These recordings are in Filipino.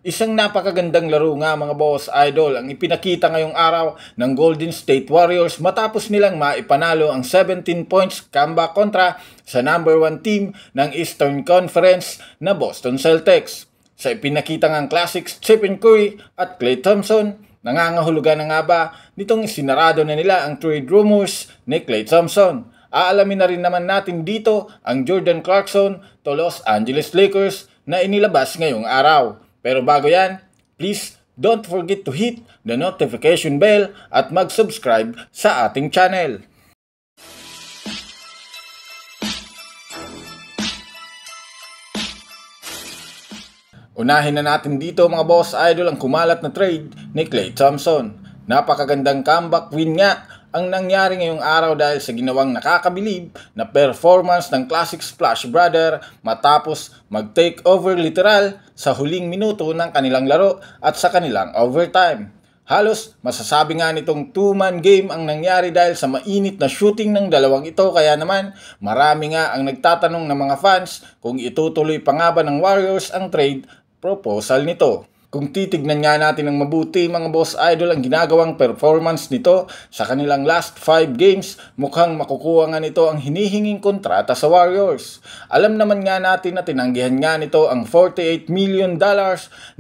Isang napakagandang laro nga mga boss idol ang ipinakita ngayong araw ng Golden State Warriors matapos nilang maipanalo ang 17 points comeback kontra sa number 1 team ng Eastern Conference na Boston Celtics. Sa ipinakita ngang classics Stephen Curry at Klay Thompson, nangangahulugan na nga ba nitong isinarado na nila ang trade rumors ni Klay Thompson. Aalamin na rin naman natin dito ang Jordan Clarkson to Los Angeles Lakers na inilabas ngayong araw. Pero bago yan, please don't forget to hit the notification bell at mag-subscribe sa ating channel. Unahin na natin dito mga boss idol ang kumalat na trade ni Klay Thompson. Napakagandang comeback win nga ang nangyari ngayong araw dahil sa ginawang nakakabilib na performance ng Classic Splash Brother matapos mag-take over literal sa huling minuto ng kanilang laro at sa kanilang overtime. Halos masasabi nga nitong 2-man game ang nangyari dahil sa mainit na shooting ng dalawang ito, kaya naman marami nga ang nagtatanong ng mga fans kung itutuloy pa nga ba ng Warriors ang trade proposal nito. Kung titignan nga natin ng mabuti mga boss idol ang ginagawang performance nito sa kanilang last 5 games, mukhang makukuha nga nito ang hinihinging kontrata sa Warriors. Alam naman nga natin na tinanggihan nga nito ang $48 million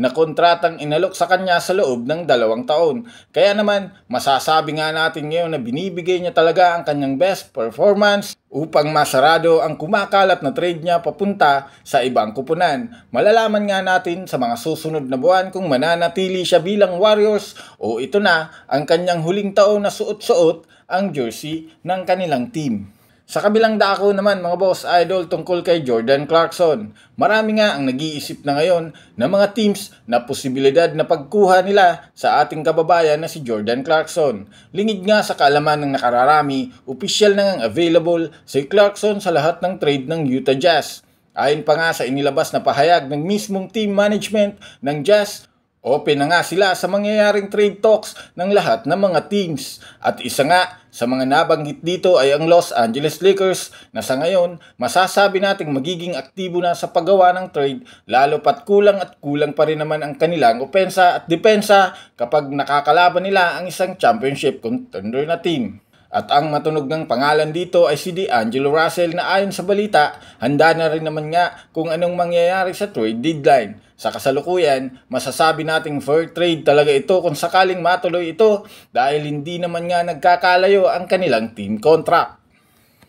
na kontratang inalok sa kanya sa loob ng 2 taon. Kaya naman masasabi nga natin ngayon na binibigay niya talaga ang kanyang best performance upang masarado ang kumakalat na trade niya papunta sa ibang kupunan. Malalaman nga natin sa mga susunod na buwan kung mananatili siya bilang Warriors o ito na ang kanyang huling taon na suot-suot ang jersey ng kanilang team. Sa kabilang dako naman mga boss idol tungkol kay Jordan Clarkson, marami nga ang nag-iisip na ngayon ng mga teams na posibilidad na pagkuha nila sa ating kababayan na si Jordan Clarkson. Lingid nga sa kaalaman ng nakararami, opisyal na ngang available si Clarkson sa lahat ng trade ng Utah Jazz. Ayon pa nga sa inilabas na pahayag ng mismong team management ng Jazz, open na nga sila sa mangyayaring trade talks ng lahat ng mga teams. At isa nga sa mga nabanggit dito ay ang Los Angeles Lakers na sa ngayon masasabi nating magiging aktibo na sa paggawa ng trade, lalo pat kulang pa rin naman ang kanilang opensa at depensa kapag nakakalaban nila ang isang championship contender na team. At ang matunog ng pangalan dito ay si D'Angelo Russell na ayon sa balita, handa na rin naman nga kung anong mangyayari sa trade deadline. Sa kasalukuyan, masasabi nating fair trade talaga ito kung sakaling matuloy ito dahil hindi naman nga nagkakalayo ang kanilang team contract.